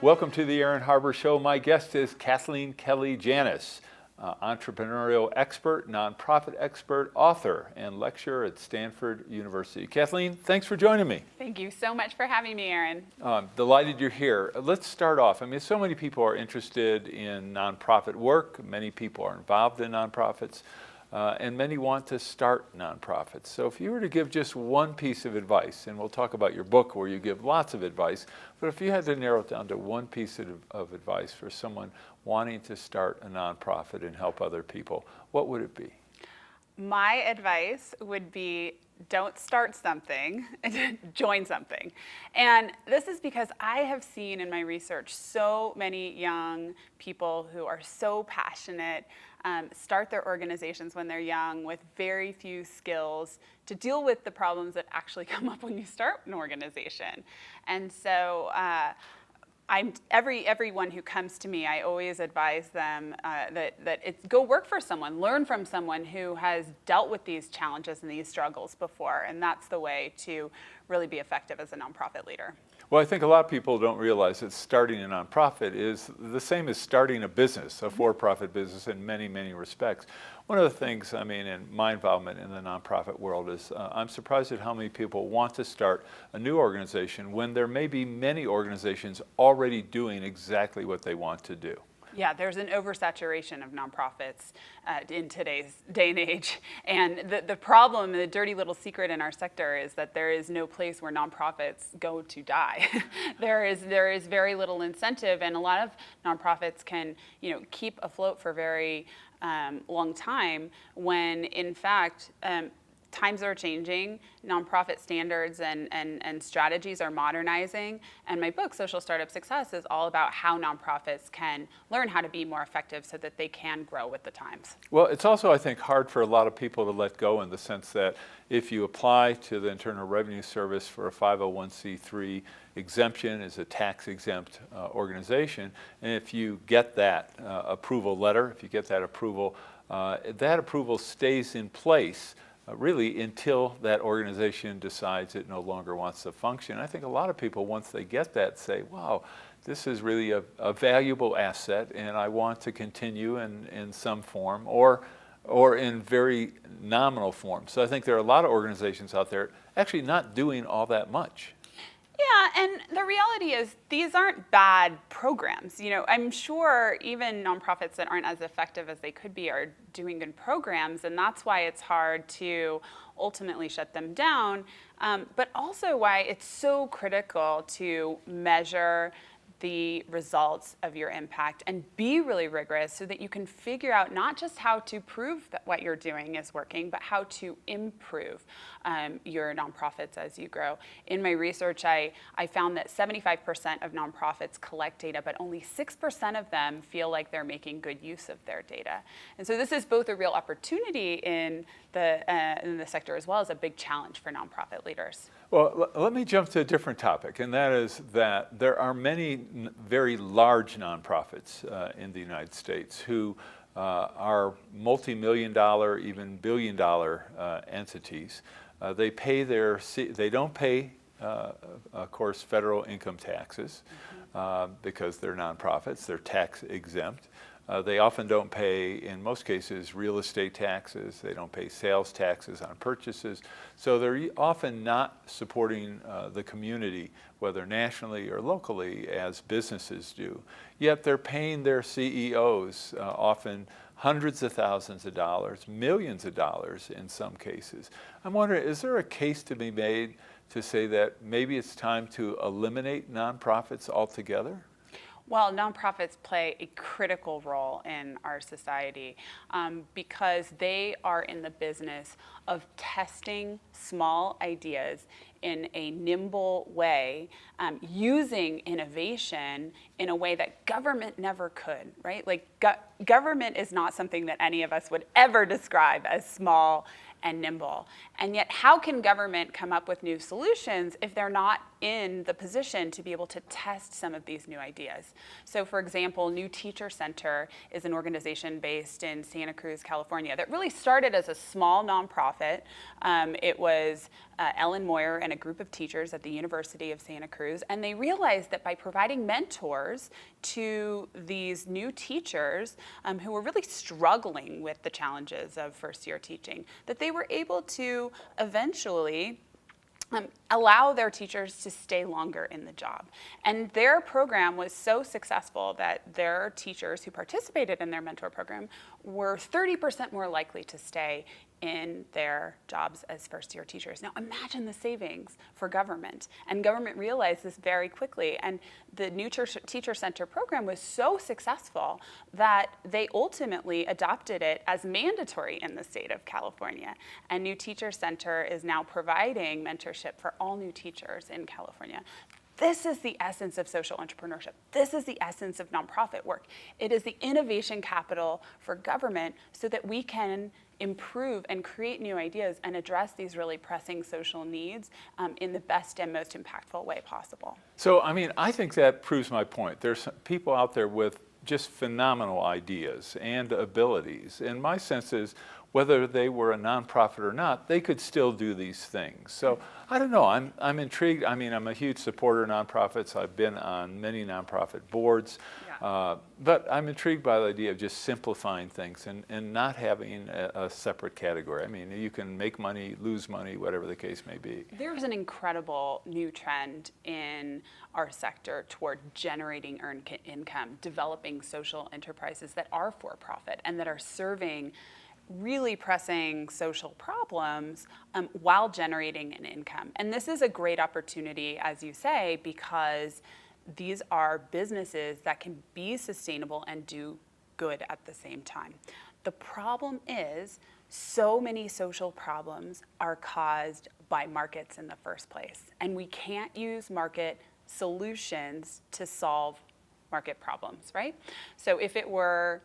Welcome to the Aaron Harber Show. My guest is Kathleen Kelly Janus, entrepreneurial expert, nonprofit expert, author, and lecturer at Stanford University. Kathleen, thanks for joining me. Thank you so much for having me, Aaron. Delighted you're here. Let's start off. I mean, so many people are interested in nonprofit work. Many people are involved in nonprofits. And many want to start nonprofits. So if you were to give just one piece of advice, and we'll talk about your book where you give lots of advice, but if you had to narrow it down to one piece of advice for someone wanting to start a nonprofit and help other people, what would it be? My advice would be don't start something, join something. And this is because I have seen in my research so many young people who are so passionate start their organizations when they're young with very few skills to deal with the problems that actually come up when you start an organization. And so everyone who comes to me, I always advise them that it's go work for someone, learn from someone who has dealt with these challenges and these struggles before, and that's the way to really be effective as a nonprofit leader. Well, I think a lot of people don't realize that starting a nonprofit is the same as starting a business, a for-profit business in many, many respects. One of the things, I mean, in my involvement in the nonprofit world is I'm surprised at how many people want to start a new organization when there may be many organizations already doing exactly what they want to do. Yeah, there's an oversaturation of nonprofits in today's day and age. And the problem, the dirty little secret in our sector is that there is no place where nonprofits go to die. There is very little incentive, and a lot of nonprofits can, keep afloat for very long time when, in fact, times are changing, nonprofit standards and strategies are modernizing, and my book, Social Startup Success, is all about how nonprofits can learn how to be more effective so that they can grow with the times. Well, it's also, I think, hard for a lot of people to let go in the sense that if you apply to the Internal Revenue Service for a 501c3 exemption as a tax-exempt organization, and if you get that approval letter, if you get that approval stays in place really until that organization decides it no longer wants to function. I think a lot of people, once they get that, say, wow, this is really a valuable asset and I want to continue in some form or in very nominal form. So I think there are a lot of organizations out there actually not doing all that much. Yeah, and the reality is these aren't bad programs. I'm sure even nonprofits that aren't as effective as they could be are doing good programs, and that's why it's hard to ultimately shut them down, but also why it's so critical to measure the results of your impact and be really rigorous so that you can figure out not just how to prove that what you're doing is working, but how to improve your nonprofits as you grow. In my research, I found that 75% of nonprofits collect data, but only 6% of them feel like they're making good use of their data. And so this is both a real opportunity in the sector as well as a big challenge for nonprofit leaders. Well, let me jump to a different topic, and that is that there are many very large nonprofits in the United States who are multi-million-dollar, even billion-dollar entities. They don't pay, of course, federal income taxes because they're nonprofits. They're tax exempt. They often don't pay, in most cases, real estate taxes. They don't pay sales taxes on purchases. So they're often not supporting the community, whether nationally or locally, as businesses do. Yet they're paying their CEOs often hundreds of thousands of dollars, millions of dollars in some cases. I'm wondering, is there a case to be made to say that maybe it's time to eliminate nonprofits altogether? Well, nonprofits play a critical role in our society because they are in the business of testing small ideas in a nimble way, using innovation in a way that government never could, right? Like government is not something that any of us would ever describe as small and nimble. And yet, how can government come up with new solutions if they're not in the position to be able to test some of these new ideas. So for example, New Teacher Center is an organization based in Santa Cruz, California that really started as a small nonprofit. It was Ellen Moyer and a group of teachers at the University of Santa Cruz, and they realized that by providing mentors to these new teachers who were really struggling with the challenges of first-year teaching, that they were able to eventually allow their teachers to stay longer in the job. And their program was so successful that their teachers who participated in their mentor program were 30% more likely to stay in their jobs as first-year teachers. Now imagine the savings for government. And government realized this very quickly. And the New Teacher Center program was so successful that they ultimately adopted it as mandatory in the state of California. And New Teacher Center is now providing mentorship for all new teachers in California. This is the essence of social entrepreneurship. This is the essence of nonprofit work. It is the innovation capital for government so that we can improve and create new ideas and address these really pressing social needs in the best and most impactful way possible. So, I mean, I think that proves my point. There's people out there with just phenomenal ideas and abilities. And my sense is, whether they were a nonprofit or not, they could still do these things. So I don't know, I'm intrigued. I mean, I'm a huge supporter of nonprofits. I've been on many nonprofit boards, but I'm intrigued by the idea of just simplifying things and not having a separate category. I mean, you can make money, lose money, whatever the case may be. There's an incredible new trend in our sector toward generating earned income, developing social enterprises that are for-profit and that are serving really pressing social problems while generating an income. And this is a great opportunity, as you say, because these are businesses that can be sustainable and do good at the same time. The problem is so many social problems are caused by markets in the first place. And we can't use market solutions to solve market problems, right? So if it were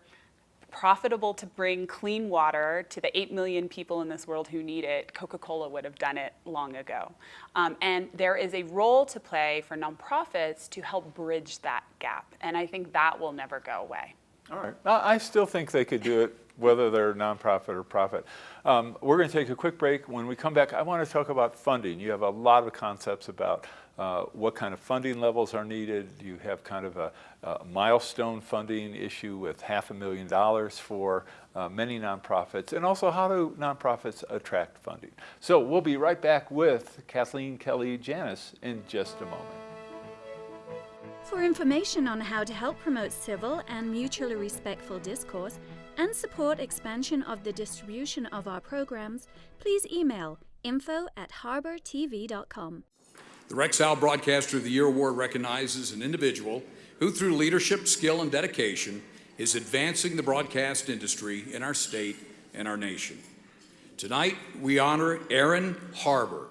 profitable to bring clean water to the 8 million people in this world who need it, Coca-Cola would have done it long ago. And there is a role to play for nonprofits to help bridge that gap. And I think that will never go away. All right. I still think they could do it, whether they're nonprofit or profit. We're going to take a quick break. When we come back, I want to talk about funding. You have a lot of concepts about what kind of funding levels are needed. You have kind of a milestone funding issue with $500,000 for many nonprofits, and also how do nonprofits attract funding. So we'll be right back with Kathleen Kelly Janus in just a moment. For information on how to help promote civil and mutually respectful discourse and support expansion of the distribution of our programs, please email info@harbertv.com. The Rexall Broadcaster of the Year Award recognizes an individual who, through leadership, skill, and dedication, is advancing the broadcast industry in our state and our nation. Tonight, we honor Aaron Harber.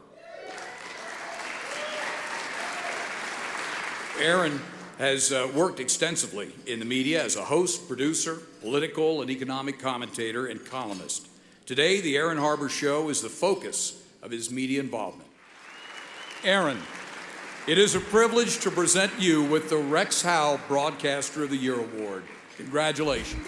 Aaron has worked extensively in the media as a host, producer, political and economic commentator, and columnist. Today, the Aaron Harber Show is the focus of his media involvement. Aaron, it is a privilege to present you with the Rexall Broadcaster of the Year Award. Congratulations.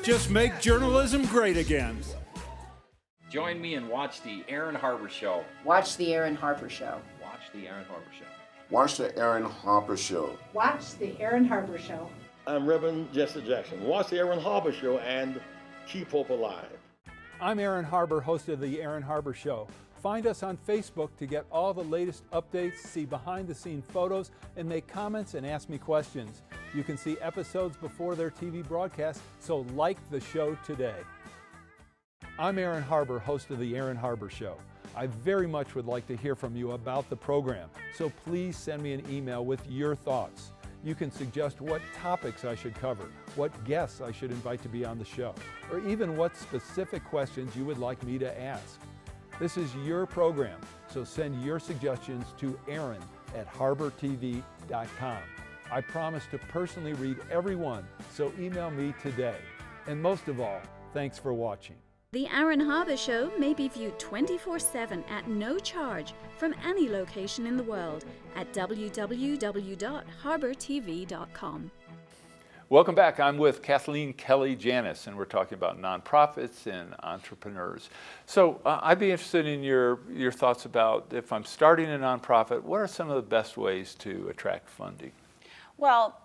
Just make journalism great again. Join me and watch the Aaron Harber Show. Watch the Aaron Harber Show. Watch the Aaron Harber Show. Watch the Aaron Harber Show. Watch the Aaron Harber Show. I'm Reverend Jesse Jackson. Watch the Aaron Harber Show and keep hope alive. I'm Aaron Harber, host of the Aaron Harber Show. Find us on Facebook to get all the latest updates, see behind-the-scenes photos, and make comments and ask me questions. You can see episodes before their TV broadcast, so like the show today. I'm Aaron Harber, host of the Aaron Harber Show. I very much would like to hear from you about the program, so please send me an email with your thoughts. You can suggest what topics I should cover, what guests I should invite to be on the show, or even what specific questions you would like me to ask. This is your program, so send your suggestions to Aaron at harbertv.com. I promise to personally read every one, so email me today. And most of all, thanks for watching. The Aaron Harber Show may be viewed 24/7 at no charge from any location in the world at www.harbertv.com. Welcome back. I'm with Kathleen Kelly Janus, and we're talking about nonprofits and entrepreneurs. So I'd be interested in your thoughts about, if I'm starting a nonprofit, what are some of the best ways to attract funding? Well,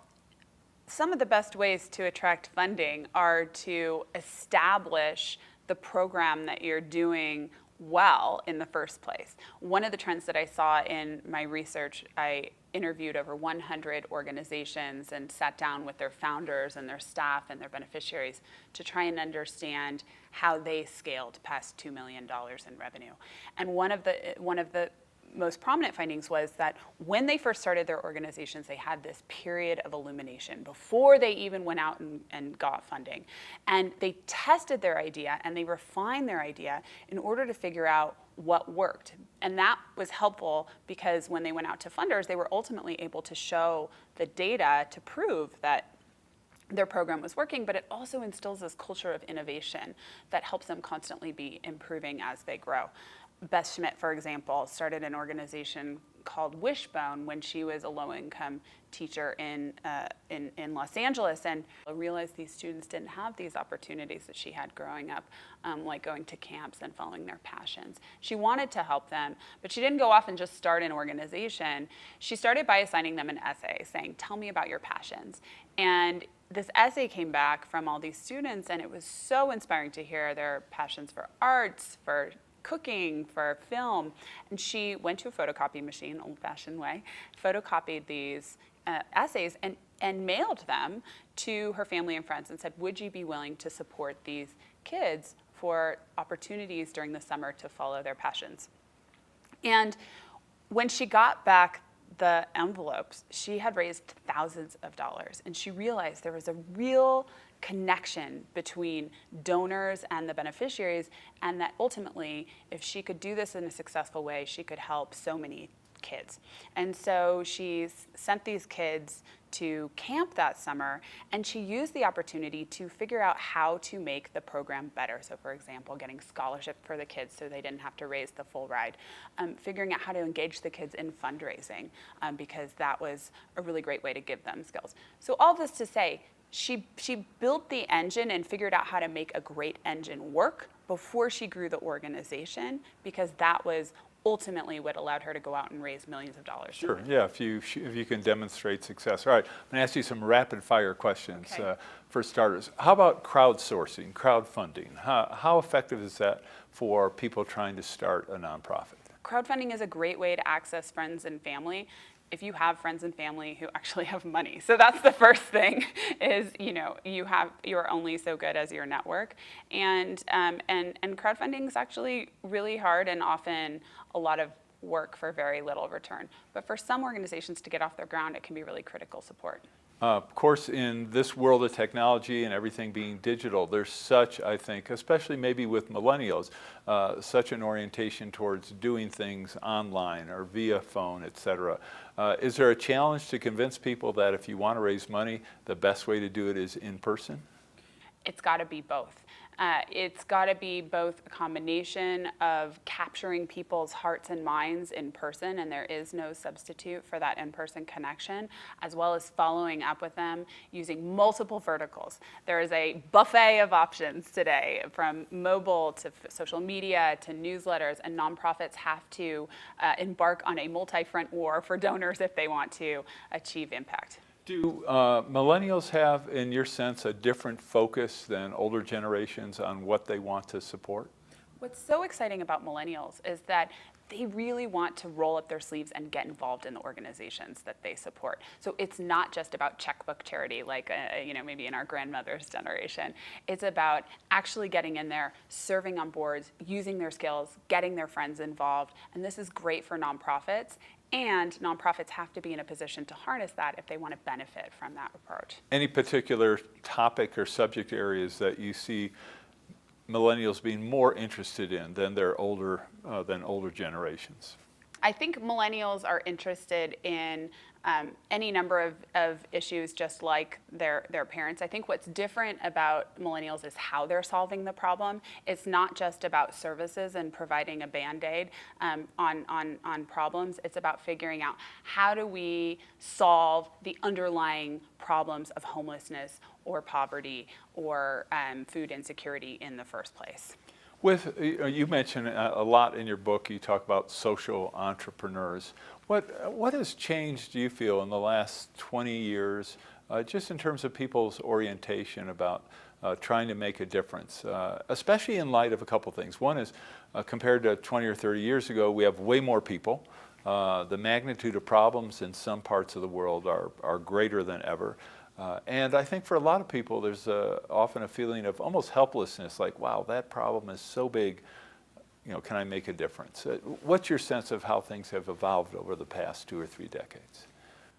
some of the best ways to attract funding are to establish the program that you're doing well in the first place. One of the trends that I saw in my research, I interviewed over 100 organizations and sat down with their founders and their staff and their beneficiaries to try and understand how they scaled past $2 million in revenue. And one of the most prominent findings was that when they first started their organizations, they had this period of illumination before they even went out and got funding. And they tested their idea and they refined their idea in order to figure out what worked. And that was helpful because when they went out to funders, they were ultimately able to show the data to prove that their program was working, but it also instills this culture of innovation that helps them constantly be improving as they grow. Beth Schmidt, for example, started an organization called Wishbone when she was a low-income teacher in Los Angeles, and realized these students didn't have these opportunities that she had growing up, like going to camps and following their passions. She wanted to help them, but she didn't go off and just start an organization. She started by assigning them an essay saying, "Tell me about your passions." And this essay came back from all these students, and it was so inspiring to hear their passions for arts, for cooking, for film. And she went to a photocopy machine, old-fashioned way, photocopied these essays and mailed them to her family and friends and said, would you be willing to support these kids for opportunities during the summer to follow their passions? And when she got back the envelopes, she had raised thousands of dollars, and she realized there was a real connection between donors and the beneficiaries, and that ultimately, if she could do this in a successful way, she could help so many kids. And so she sent these kids to camp that summer, and she used the opportunity to figure out how to make the program better. So for example, getting scholarship for the kids so they didn't have to raise the full ride, figuring out how to engage the kids in fundraising, because that was a really great way to give them skills. So all this to say, she built the engine and figured out how to make a great engine work before she grew the organization, because that was ultimately what allowed her to go out and raise millions of dollars. Sure, yeah, if you can demonstrate success. All right, I'm going to ask you some rapid fire questions. Okay. For starters. How about crowdsourcing, crowdfunding? How effective is that for people trying to start a nonprofit? Crowdfunding is a great way to access friends and family if you have friends and family who actually have money. So that's the first thing, is you're only so good as your network. And crowdfunding is actually really hard and often a lot of work for very little return. But for some organizations to get off their ground, it can be really critical support. Of course, in this world of technology and everything being digital, there's such, I think, especially maybe with millennials, such an orientation towards doing things online or via phone, et cetera. Is there a challenge to convince people that if you want to raise money, the best way to do it is in person? It's got to be both. It's got to be both a combination of capturing people's hearts and minds in person, and there is no substitute for that in-person connection, as well as following up with them using multiple verticals. There is a buffet of options today, from mobile to social media to newsletters, and nonprofits have to embark on a multi-front war for donors if they want to achieve impact. Do millennials have, in your sense, a different focus than older generations on what they want to support? What's so exciting about millennials is that they really want to roll up their sleeves and get involved in the organizations that they support. So it's not just about checkbook charity like maybe in our grandmother's generation. It's about actually getting in there, serving on boards, using their skills, getting their friends involved. And this is great for nonprofits. And nonprofits have to be in a position to harness that if they want to benefit from that approach. Any particular topic or subject areas that you see millennials being more interested in than their older generations? I think millennials are interested in any number of issues, just like their parents. I think what's different about millennials is how they're solving the problem. It's not just about services and providing a Band-Aid on problems. It's about figuring out how do we solve the underlying problems of homelessness or poverty or food insecurity in the first place. You mentioned a lot in your book. You talk about social entrepreneurs. What has changed, do you feel, in the last 20 years, just in terms of people's orientation about trying to make a difference, especially in light of a couple things? One is, compared to 20 or 30 years ago, we have way more people. The magnitude of problems in some parts of the world are greater than ever. And I think for a lot of people, there's often a feeling of almost helplessness, like, wow, that problem is so big, can I make a difference? What's your sense of how things have evolved over the past 2 or 3 decades?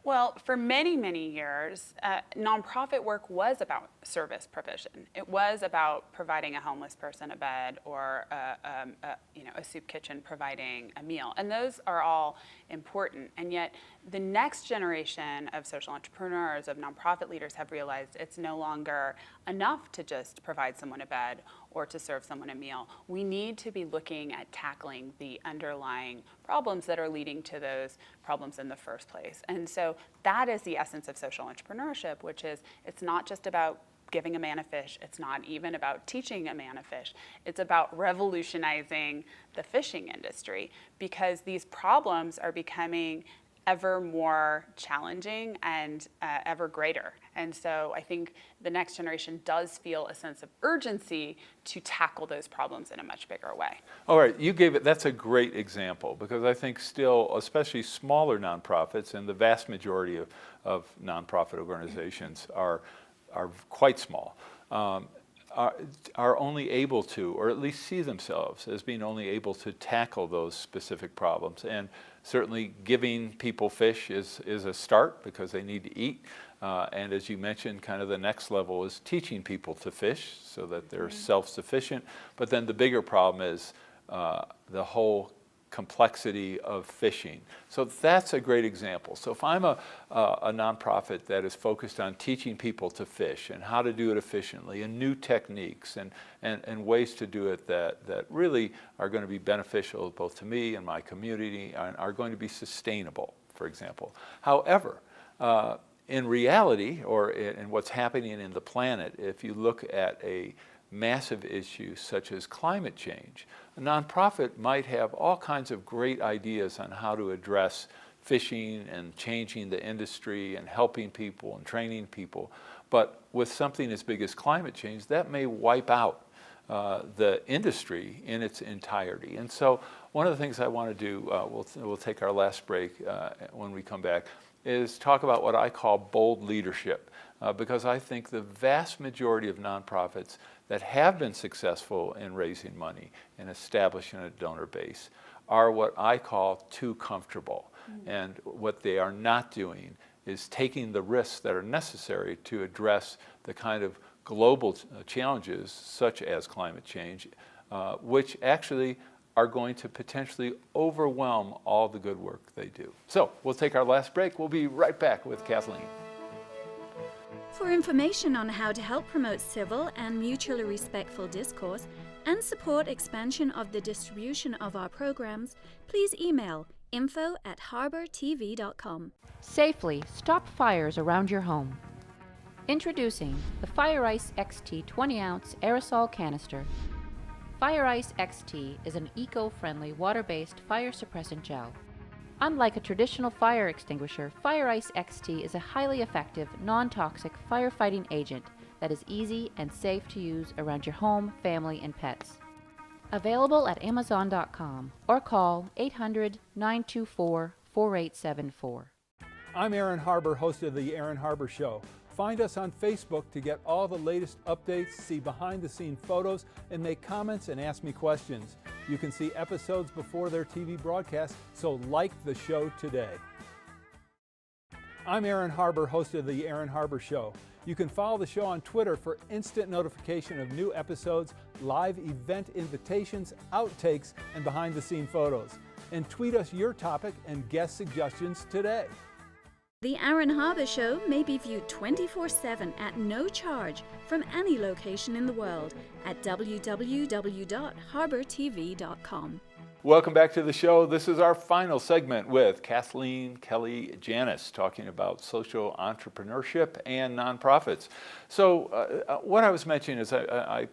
Well, for many, many years, nonprofit work was about service provision. It was about providing a homeless person a bed or a soup kitchen providing a meal. And those are all important. And yet the next generation of social entrepreneurs, of nonprofit leaders, have realized it's no longer enough to just provide someone a bed or to serve someone a meal. We need to be looking at tackling the underlying problems that are leading to those problems in the first place. And so that is the essence of social entrepreneurship, which is it's not just about giving a man a fish. It's not even about teaching a man a fish. It's about revolutionizing the fishing industry, because these problems are becoming ever more challenging and ever greater. And so I think the next generation does feel a sense of urgency to tackle those problems in a much bigger way. All right, that's a great example, because I think still, especially smaller nonprofits, and the vast majority of nonprofit organizations are quite small, are only able to, or at least see themselves as being only able to tackle those specific problems. And certainly giving people fish is a start, because they need to eat. And as you mentioned, kind of the next level is teaching people to fish so that they're self-sufficient. But then the bigger problem is the whole complexity of fishing. So that's a great example. So if I'm a nonprofit that is focused on teaching people to fish and how to do it efficiently and new techniques and ways to do it that really are going to be beneficial both to me and my community and are going to be sustainable, for example. However, in reality, or in what's happening in the planet, if you look at a massive issue such as climate change, a nonprofit might have all kinds of great ideas on how to address fishing and changing the industry and helping people and training people. But with something as big as climate change, that may wipe out the industry in its entirety. And so one of the things I want to do, we'll take our last break when we come back, is talk about what I call bold leadership, because I think the vast majority of nonprofits that have been successful in raising money and establishing a donor base are what I call too comfortable. And what they are not doing is taking the risks that are necessary to address the kind of global challenges such as climate change, which actually are going to potentially overwhelm all the good work they do. So we'll take our last break. We'll be right back with Kathleen. For information on how to help promote civil and mutually respectful discourse and support expansion of the distribution of our programs, please email info@harbertv.com. Safely stop fires around your home. Introducing the Fire Ice XT 20-ounce aerosol canister. Fire Ice XT is an eco-friendly water-based fire suppressant gel. Unlike a traditional fire extinguisher, Fire Ice XT is a highly effective, non-toxic firefighting agent that is easy and safe to use around your home, family, and pets. Available at Amazon.com or call 800-924-4874. I'm Aaron Harber, host of The Aaron Harber Show. Find us on Facebook to get all the latest updates, see behind-the-scene photos, and make comments and ask me questions. You can see episodes before their TV broadcast, so like the show today. I'm Aaron Harber, host of The Aaron Harber Show. You can follow the show on Twitter for instant notification of new episodes, live event invitations, outtakes, and behind-the-scene photos. And tweet us your topic and guest suggestions today. The Aaron Harber Show may be viewed 24/7 at no charge from any location in the world at www.harbortv.com. Welcome back to the show. This is our final segment with Kathleen Kelly Janus, talking about social entrepreneurship and nonprofits. So what I was mentioning is I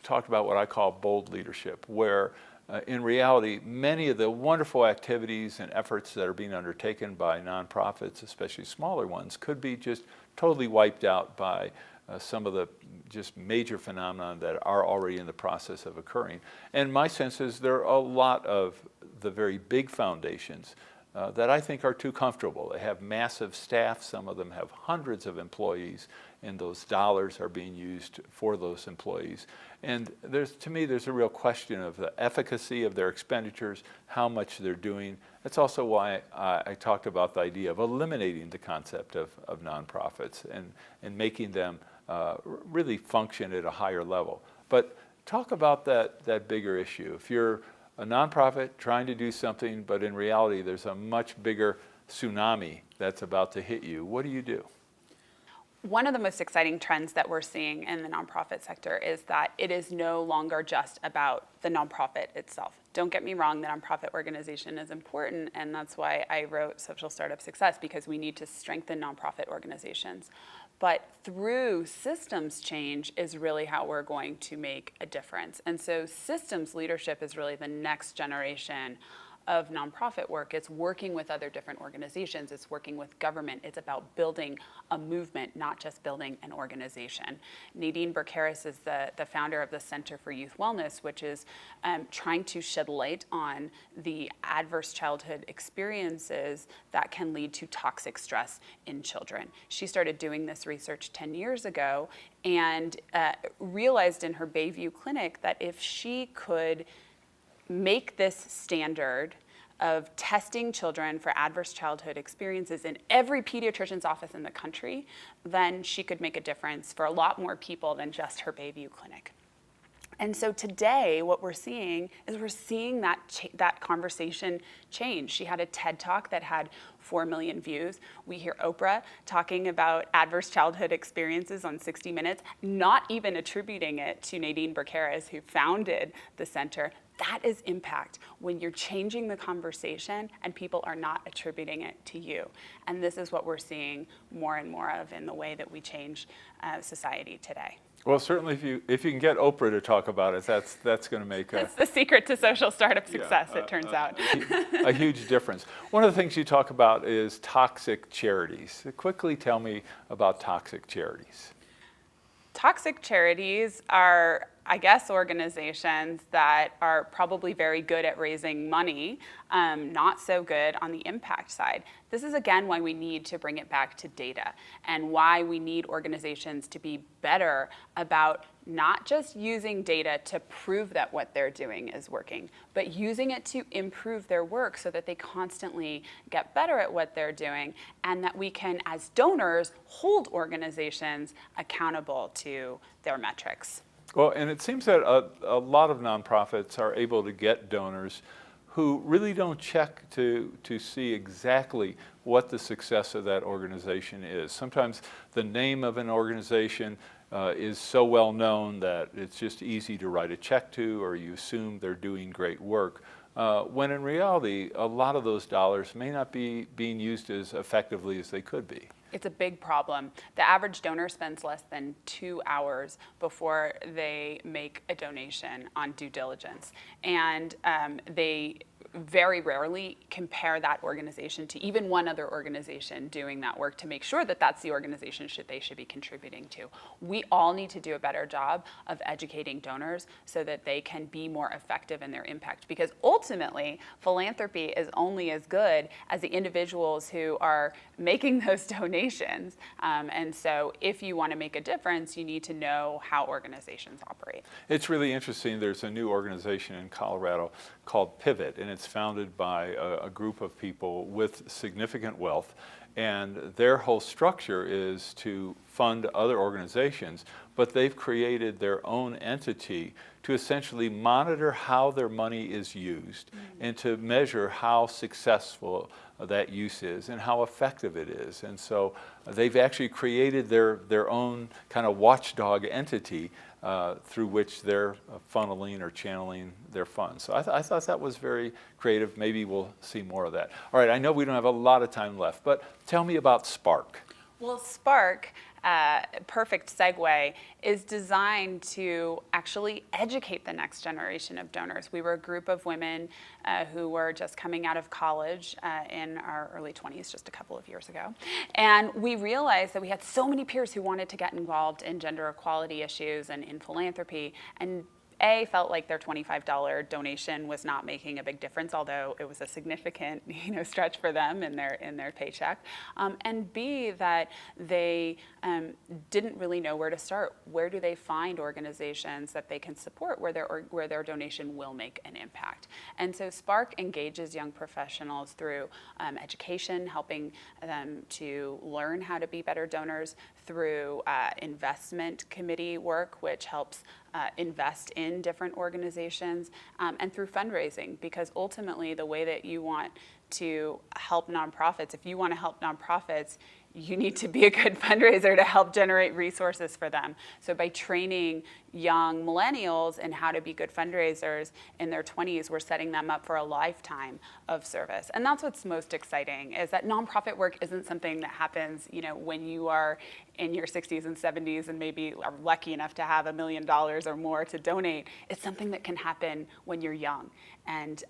talked about what I call bold leadership, where in reality, many of the wonderful activities and efforts that are being undertaken by nonprofits, especially smaller ones, could be just totally wiped out by some of the just major phenomena that are already in the process of occurring. And my sense is there are a lot of the very big foundations that I think are too comfortable. They have massive staff. Some of them have hundreds of employees, and those dollars are being used for those employees. And to me, there's a real question of the efficacy of their expenditures, how much they're doing. That's also why I talked about the idea of eliminating the concept of nonprofits and making them really function at a higher level. But talk about that bigger issue. If you're a nonprofit trying to do something, but in reality there's a much bigger tsunami that's about to hit you, what do you do? One of the most exciting trends that we're seeing in the nonprofit sector is that it is no longer just about the nonprofit itself. Don't get me wrong, the nonprofit organization is important, and that's why I wrote Social Startup Success, because we need to strengthen nonprofit organizations. But through systems change is really how we're going to make a difference. And so systems leadership is really the next generation of nonprofit work. It's working with other different organizations. It's working with government. It's about building a movement, not just building an organization. Nadine Burke-Harris is the founder of the Center for Youth Wellness, which is trying to shed light on the adverse childhood experiences that can lead to toxic stress in children. She started doing this research 10 years ago and realized in her Bayview clinic that if she could make this standard of testing children for adverse childhood experiences in every pediatrician's office in the country, then she could make a difference for a lot more people than just her Bayview clinic. And so today, what we're seeing is that conversation change. She had a TED Talk that had 4 million views. We hear Oprah talking about adverse childhood experiences on 60 Minutes, not even attributing it to Nadine Burke-Harris, who founded the center. That is impact, when you're changing the conversation and people are not attributing it to you. And this is what we're seeing more and more of in the way that we change society today. Well, certainly if you can get Oprah to talk about it, that's going to make That's the secret to social startup success, it turns out. a huge difference. One of the things you talk about is toxic charities. Quickly tell me about toxic charities. Toxic charities are, I guess, organizations that are probably very good at raising money, not so good on the impact side. This is, again, why we need to bring it back to data and why we need organizations to be better about not just using data to prove that what they're doing is working, but using it to improve their work so that they constantly get better at what they're doing, and that we can, as donors, hold organizations accountable to their metrics. Well, and it seems that a lot of nonprofits are able to get donors who really don't check to see exactly what the success of that organization is. Sometimes the name of an organization is so well known that it's just easy to write a check to, or you assume they're doing great work, when in reality, a lot of those dollars may not be being used as effectively as they could be. It's a big problem. The average donor spends less than 2 hours before they make a donation on due diligence. And they very rarely compare that organization to even one other organization doing that work to make sure that that's the organization they should be contributing to. We all need to do a better job of educating donors so that they can be more effective in their impact, because ultimately philanthropy is only as good as the individuals who are making those donations. And so if you want to make a difference, you need to know how organizations operate. It's really interesting. There's a new organization in Colorado called Pivot, and it's founded by a group of people with significant wealth. And their whole structure is to fund other organizations, but they've created their own entity to essentially monitor how their money is used and to measure how successful that use is and how effective it is. And so they've actually created their own kind of watchdog entity through which they're funneling or channeling their funds. So I thought that was very creative. Maybe we'll see more of that. All right, I know we don't have a lot of time left, but tell me about Spark. Well, Spark, perfect segue, is designed to actually educate the next generation of donors. We were a group of women who were just coming out of college in our early 20s, just a couple of years ago. And we realized that we had so many peers who wanted to get involved in gender equality issues and in philanthropy, and felt like their $25 donation was not making a big difference, although it was a significant stretch for them in their paycheck. And B, that they didn't really know where to start. Where do they find organizations that they can support where their donation will make an impact? And so Spark engages young professionals through education, helping them to learn how to be better donors, through investment committee work, which helps invest in different organizations, and through fundraising, because ultimately the way that you want to help nonprofits, if you want to help nonprofits, you need to be a good fundraiser to help generate resources for them. So by training young millennials in how to be good fundraisers in their 20s, we're setting them up for a lifetime of service. And that's what's most exciting, is that nonprofit work isn't something that happens, when you are in your 60s and 70s and maybe are lucky enough to have $1 million or more to donate. It's something that can happen when you're young. And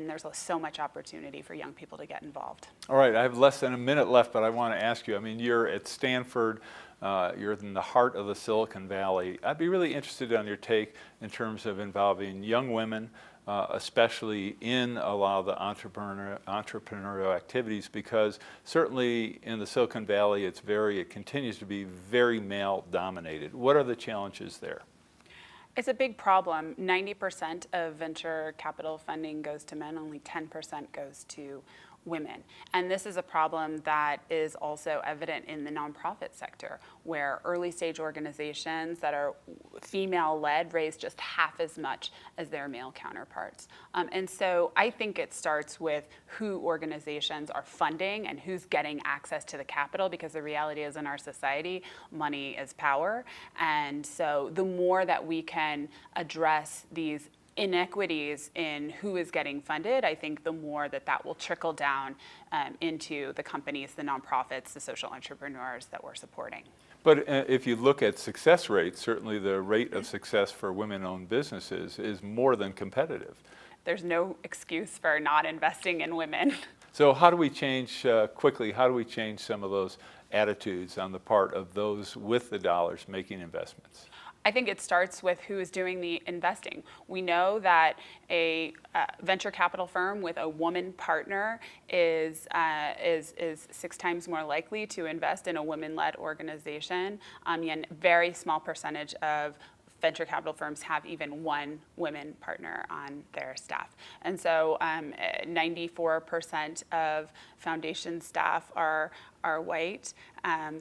there's so much opportunity for young people to get involved. All right, I have less than a minute left, but I want to ask you, you're at Stanford, you're in the heart of the Silicon Valley. I'd be really interested on your take in terms of involving young women, especially in a lot of the entrepreneurial activities, because certainly in the Silicon Valley, it continues to be very male-dominated. What are the challenges there? It's a big problem. 90% of venture capital funding goes to men, only 10% goes to women. And this is a problem that is also evident in the nonprofit sector, where early stage organizations that are female-led raise just half as much as their male counterparts. And so I think it starts with who organizations are funding and who's getting access to the capital, because the reality is in our society, money is power. And so the more that we can address these inequities in who is getting funded, I think the more that will trickle down into the companies, the nonprofits, the social entrepreneurs that we're supporting. But if you look at success rates, certainly the rate of success for women-owned businesses is more than competitive. There's no excuse for not investing in women. So how do we change, quickly, how do we change some of those attitudes on the part of those with the dollars making investments? I think it starts with who is doing the investing. We know that a venture capital firm with a woman partner is 6 times more likely to invest in a women-led organization. And very small percentage of venture capital firms have even one women partner on their staff. And so 94% of foundation staff are white.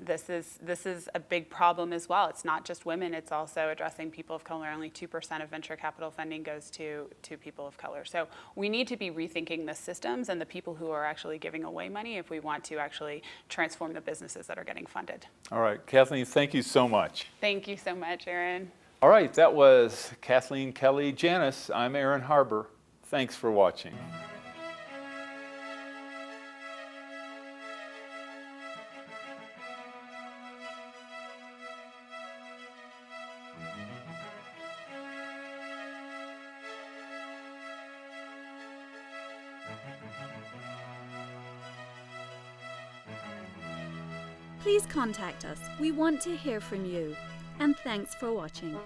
This is a big problem as well. It's not just women, it's also addressing people of color. Only 2% of venture capital funding goes to people of color. So we need to be rethinking the systems and the people who are actually giving away money if we want to actually transform the businesses that are getting funded. All right, Kathleen, thank you so much. Thank you so much, Aaron. All right, that was Kathleen Kelly Janus. I'm Aaron Harber. Thanks for watching. Please contact us. We want to hear from you. And thanks for watching.